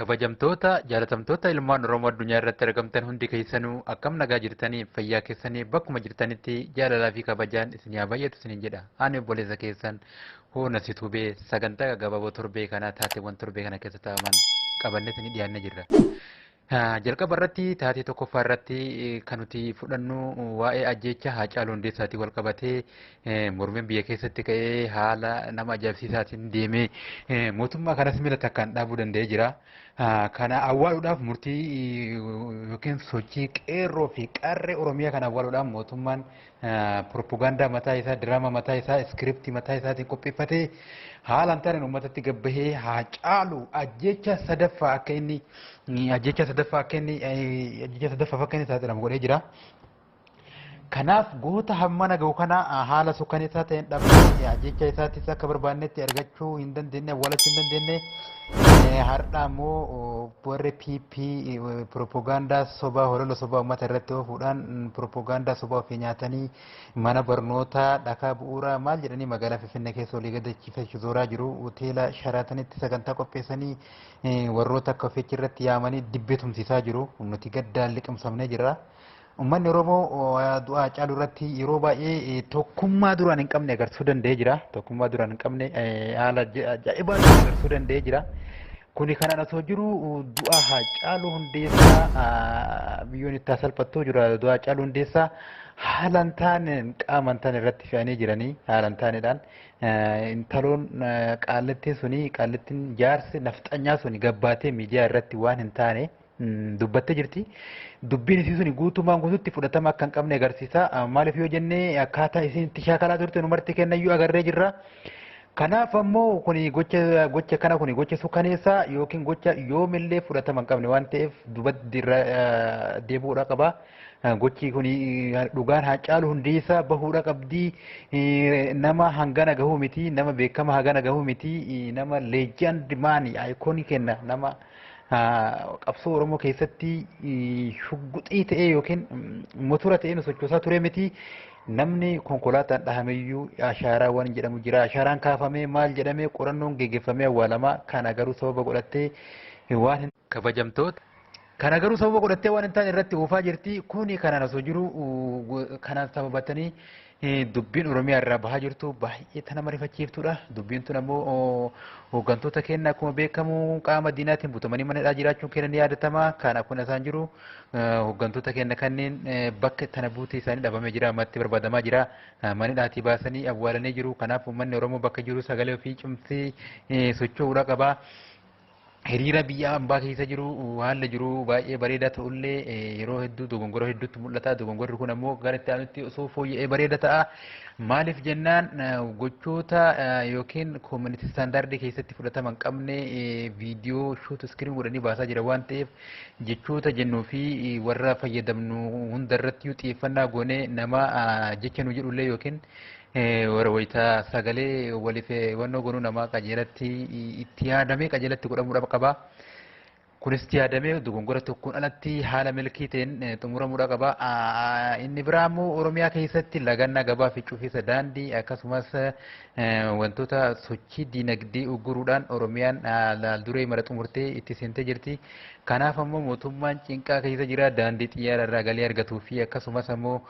Kabajamtoota jaalatamtoota ilmaan Oromoo addunyaa irratti argamtan hundi keessanuu akkam nagaa jirtanii fayyaa keessanii bakkuma jirtanitti jaalalaa fi kabajaan isin haa baay'atu isiniin jedha. Ani obboleessa keessan hoona si tubee sagantaa gabaaboo torbee kanaa taateewwan torbee kana keessa taa'aman qabannee isinii dhiyaannee jirra. Jalqaba irratti taatee tokkoffaa irratti kan nuti fudhannu waa'ee ajjeechaa Haacaaluu Hundeessaatiin wal qabatee mormiin biyya keessatti ka'ee haala nama ajaa'ibsiisaatiin deemee mootummaa kanas miila takkaan dhaabuu danda'ee jira. Kana awwaaluudhaaf murtii yookiin sochii qeerroo fi qarree Oromiyaa kana awwaaluudhaaf mootummaan propagaandaa mataa isaa, diraamaa mataa isaa, iskiriptii mataa isaatiin qopheeffatee haala hin taaneen uummatatti gabbahee Haacaaluu ajjeechaa sadaffaa akka inni ajjeechaa sadaffaaf akka inni saaxilamu godhee jira. Kanaaf goota hammana gahu kana haala sukkaneessaa ta'een dhabnee ajjeechaa isaattis akka barbaannetti argachuu hin dandeenye, awwaalachuu hin dandeenye. Har'a immoo warri PP propagaandaa sobaa holola sobaa uummata irratti oofuudhaan propagaandaa sobaa ofii nyaatanii mana barnootaa dhakaa bu'uuraa maal jedhanii magaalaa Finfinnee keessa olii gadachiifachuu zooraa jiru. Hoteela Sharaatanitti sagantaa qopheessanii warroota akka ofiichi irratti yaamanii dibbee tumsiisaa jiru. Nuti gaddaan liqimsamnee jirra. Uummanni Oromoo du'a Haacaaluu irratti yeroo baay'ee tokkummaa duraan hin qabne agarsiisuu danda'ee jira. Tokkummaa duraan hin qabne haala ajaa'ibaa agarsiisuu danda'ee jira. Kuni kanaan osoo jiru du'a Haacaaluu Hundeessaa biyyoon itti salphattuu jira. Du'a Haacaaluu Hundeessaa haala hin taaneen qaama hin taane irratti fe'anii jiranii haala hin taaneedhaan intaloon qaallattiin suni qaallattiin jaarsi nafxanyaa suni gabbaatee miidiyaa irratti waan hin taane dubbattee jirti. Dubbiin isii suni guutumaan guututti fudhatama akka hin qabne agarsiisa. Maaliif yoo jennee akkaataa isiin itti shaakalaa turte numarti kennayyuu agarree jirra. Kanaaf ammoo kuni gocha kana kuni gocha sukkaneessaa yookiin gocha yoomillee fudhatama hin qabne waan ta'eef dubatti irra deebi'uudha qaba. Gochi kuni dhugaan Haacaaluu Hundeessaa bahuudha qabdii. Nama hangana gahuu miti, nama beekama hangana gahuu miti, nama leejand maani ayikoonii kenna nama qabsoo Oromoo keessatti shugguxii ta'ee yookiin motora ta'ee sochoosaa ture miti. Namni konkolaataan dhahameyyuu ashaaraawwan jedhamu jira. Ashaaraan kaafamee maal jedhamee qorannoon geggeeffamee awwaalamaa kana garuu sababa godhattee waan kabajamtoota. Kana garuu sababa godhattee waan hin taane irratti oofaa jirti. Kuni kanaan osoo jiru kanaan sababatanii dubbiin Oromiyaa irraa bahaa jirtu baay'ee tana marifachiiftuudha. Dubbiin tun ammoo hooggantoota keenya akkuma beekamu qaama diinaatiin butamanii manadhaa jiraachuun keenya ni yaadatama. Kana kun isaan jiru hooggantoota keenya kanneen bakka tana buutee isaanii dhabamee jira, ammatti barbaadamaa jira. Manadhaatii baasanii awwaalanii jiru. Kanaaf uummanni Oromoo bakka jiru sagalee ofii cimsee socho'uudha qaba. Hiriira biyya ambaa keessa jiru haalli jiru baay'ee bareedaa ta'ullee yeroo hedduu dogongora hedduutti mul'ata. Dogongorri kun ammoo gara itti aanutti osoo fooyya'ee bareeda ta'a. Maaliif jennaan gochoota yookiin koominiti istaandaardii keessatti fudhatama hin qabne viidiyoo shuut iskiriin godhanii baasaa jira waan ta'eef jechoota jennuu fi warra fayyadamnu hundarratti xiyyeeffannaa goonee nama jecha nu jedhullee yookiin warra wayitaa sagalee waliif wannoo goonuu namaa qajeelatti itti yaadamee qajeelatti godhamuudha qaba. Kunis itti yaadamee dogongora tokkoon alatti haala milkii ta'een xumuramuudha qaba. Inni biraa immoo Oromiyaa keessatti lagannaa gabaa fi cufiinsa daandii akkasumas wantoota sochii diinagdee ugguruudhaan Oromiyaan laalduree mara xumurtee itti seentee jirti. Kanaaf ammoo mootummaan cinqaa keessa jira. Daandii xiyyaara irraa galii argatuu fi akkasumas ammoo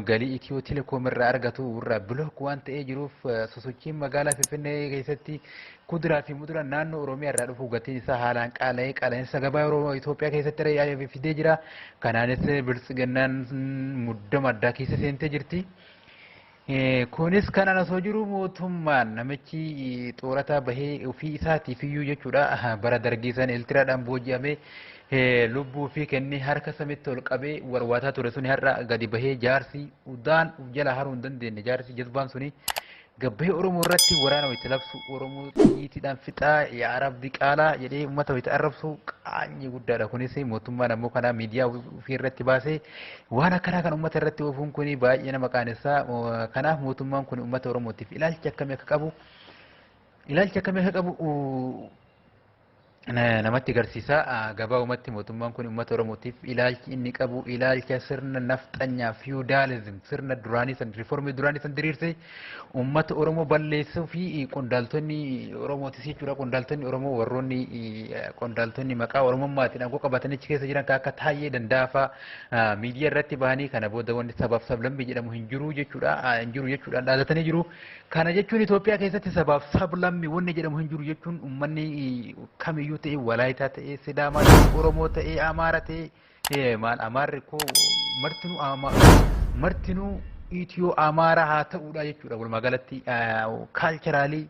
galii Itiyoo Telekoom irraa argatu irraa bilook waan ta'ee jiruuf sosochiin magaalaa Finfinnee keessatti kuduraa fi muduraan naannoo Oromiyaa irraa dhufu gatiin isaa haalaan qaala'ee qaala'insa gabaa Itoophiyaa keessatti fidee jira. Kanaanis biltsiginnaan muddama addaa keessa seentee jirti. Kunis kanaan osoo jiru mootummaan namichi xoorataa bahee ofii isaatiif iyyuu jechuudha bara dargiisan Eertiraadhaan booji'amee lubbuu fi kennee harka samitti ol qabee warwaataa ture suni har'a gadi bahee jaarsi udaan jala haruu hin dandeenye jaarsi jazbaan suni gabbahee Oromoo irratti waraana itti labsu Oromoo xiyyiitiidhaan fixaa yaa Rabbi qaalaa jedhee uummata itti arrabsu qaanyii guddaadha. Kunis mootummaan ammoo kana miidiyaa ofii irratti baasee waan akkanaa kan uummata irratti oofuun kun baay'ee nama qaanessaa. Kanaaf mootummaan kun uummata Oromootiif ilaalcha akkamii akka qabu namatti agarsiisa gabaabumatti mootummaan kun uummata Oromootiif ilaalchi inni qabu ilaalcha sirna nafxanyaa fiyudaalizim sirna duraanii san riiformii duraanii san diriirse uummata Oromoo balleessuu fi qondaaltonni Oromootis jechuudha qondaaltonni Oromoo warroonni qondaaltonni maqaa Oromommaatiin aangoo qabatanii achi keessa jiran akka Taayyee Dandaafaa miidiyaa irratti bahanii kana booda wanti sabaaf sablammii jedhamu hin jiru jechuudhaan dhaadatanii jiru. Kana jechuun Itoophiyaa keessatti sabaaf sablammii wanni jedhamu hin jiru jechuun uummanni kamiyyuu ta'e Walaayitaa ta'e Sidaamaa ta'e Oromoo ta'e Amaara ta'e maal Amaarri koo martinuu Itiyoo Amaaraa haa ta'uudha jechuudha. Walumaa galatti kaalcheraalii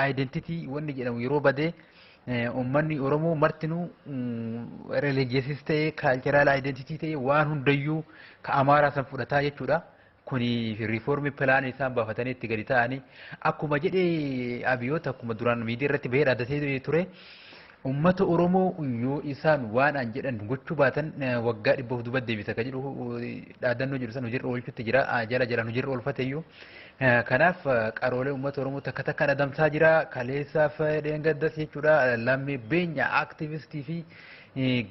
identitii wanni jedhamu yeroo badee uummanni Oromoo martinuu religiyeesis ta'e kaalcheraal identitii ta'e waan hundayyuu ka Amaaraa san fudhataa jechuudha. Kuni riiformii pilaanii isaan baafatanii itti gadi ta'anii akkuma jedhee abiyyoota akkuma duraan miidiyaa irratti bahee dhaaddatee ture uummata Oromoo yoo isaan waan an jedhan gochuu baatan waggaa 100 duuba deebisa kan jedhu dhaadannoo jedhu san hojiirra oolchuutti jira jala jalaan hojiirra oolfate iyyuu kanaaf qaroolee uummata Oromoo takka takkaan adamsaa jira kaleessaaf dheengaddas jechuudha lammii beenya aktivistii fi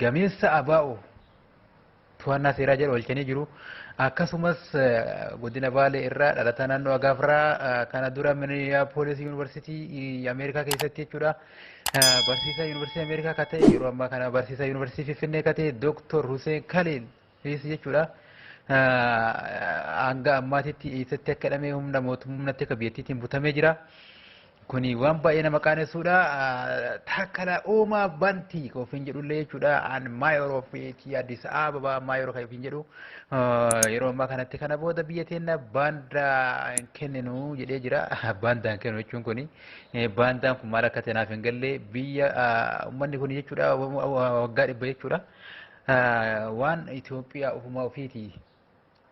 gameessa abaa'oo to'annaa seeraa jedhu oolchanii jiru. Akkasumas godina Baalee irraa dhalataa naannoo Agaafraa kana dura Minneapolis Yuunivarsiitii Ameerikaa keessatti jechuudha. Barsiisaa Yuunivarsiitii Ameerikaa kan ta'e yeroo ammaa kana barsiisaa Yuunivarsiitii Finfinnee kan ta'e Dooktor Hussein Khalil jechuudha. Hanga ammaatitti eessatti akka hidhamee humna mootummaatti akka biyyattiitiin butamee jira. Kuni waan baay'ee nama qaanessuudha. Takkala Uumaa Bantii ofiin jedhullee jechuudha. An maayiroo fi Addis Ababa maayiroo kan ofiin jedhu yeroo ammaa kanatti kana booda biyya teenya baandaa kenninu jedhee jira. Baandaan kennu jechuun kuni baandaan kun maal akka ta'e naaf hin galle biyya uummanni kun jechuudha waggaa 100 jechuudha. Waan Itoophiyaa ofumaa ofiiti.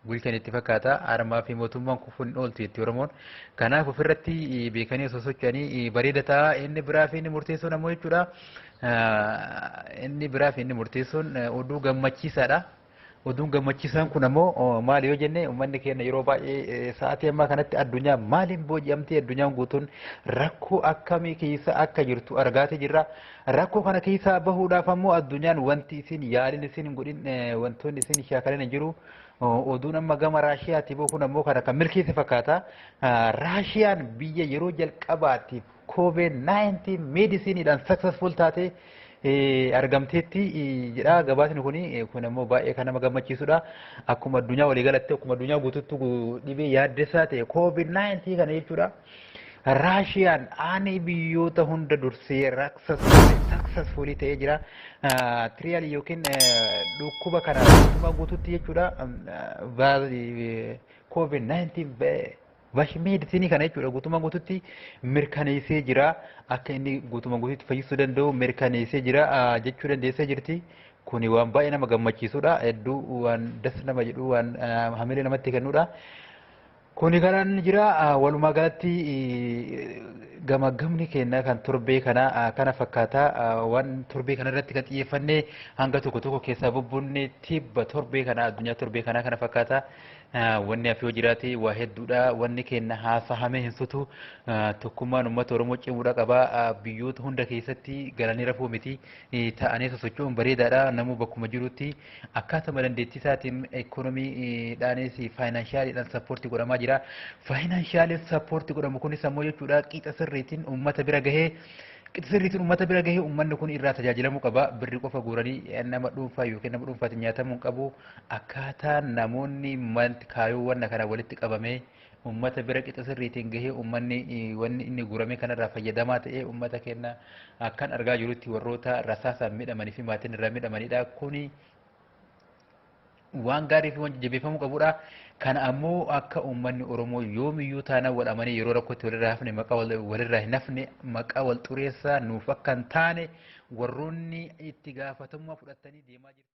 Bulchan itti fakkaata armaa fi mootummaan kufuun ooltu jetti Oromoon. Kanaaf ofirratti beekanii osoo socho'anii bareeda ta'a inni biraa fi inni murteessuun ammoo jechuudha. Inni biraa fi inni murteessuun oduu gammachiisaadha. Oduun gammachiisaan kun ammoo maali yoo jenne uummanni keenya yeroo baay'ee sa'aatii ammaa kanatti addunyaa maaliin booji'amtee addunyaan guutuun rakkoo akkamii keessa akka jirtu argaatee jirra. Rakkoo kana keessaa bahuudhaaf ammoo addunyaan wanti isin yaaliin isin hin godhin wantoonni isin shaakalan hin jiru. Oduun amma gama Raashiyaatti bahu kun ammoo kana kan milkeesse fakkaata. Raashiyaan biyya yeroo jalqabaatiif COVID-19 meedisiiniidhaan successful taate argamteetti jedha gabaasni kun ammoo baay'ee kan nama gammachiisudha. Akkuma addunyaa waliigalatti akkuma addunyaa guutuutti dhibee yaaddeessaa ta'e COVID-19 kana jechuudha. Raashiyaan aanee biyyoota hunda dursee successfully ta'ee jira. Trial yookiin dhukkuba kana guutummaa guutuutti jechuudha. COVID-19 meedisinii kana jechuudha guutummaa guutuutti mirkaneessee jira. Akka inni guutummaa guutuutti fayyisuu danda'u mirkaneessee jira jechuu dandeessee jirti. Kuni waan baay'ee nama gammachiisudha. Hedduu waan das nama jedhu waan hamilee namatti kennudha. Kuni kanaan jira walumaa galatti gamaggamni keenya kan torbee kana fakkaata waan torbee kana irratti kan xiyyeeffannee hanga tokko keessaa bubbunnee tibba torbee kana addunyaa torbee kana fakkaata. Wanni hafi yoo jiraate waa hedduudha wanni keenya haasa'amee hin sutu tokkummaan uummata Oromoo cimuudha qaba biyyoota hunda keessatti galanii rafuu miti ta'anii sosocho'uun bareedaadha namuu bakkuma jirutti akkaatuma dandeettii isaatiin ikoonomiidhaanis faayinaanshaaliidhaan sappoortii godhamaa jira. Faayinaanshaaliin sappoortii godhamu kunis ammoo jechuudha qixa sirriitiin uummata bira gahee sirriitiin uummata bira gahee uummanni kun irraa tajaajilamuu qaba. Birri qofa guuranii nama dhuunfaa yookiin nama dhuunfaatiin nyaatamuu qabu. Akkaataa namoonni manti kaayoowwan kana walitti qabamee uummata bira qixa sirriitiin gahee uummanni wanni inni guurame kanarraa fayyadamaa ta'ee uummata keenya akkan argaa jirutti warroota rasaasaan midhamanii fi maatiin irraa midhamanidha. Kuni waan gaarii fi waan jajjabeeffamuu qabudha. Kana ammoo akka uummanni Oromoo yoomiyyuu taanaan wal amanee yeroo rakkootti walirraa hafne maqaa walirraa hin hafne maqaa wal xureessaa nuuf akka hin taane warroonni itti gaafatamummaa fudhatanii deemaa jiru.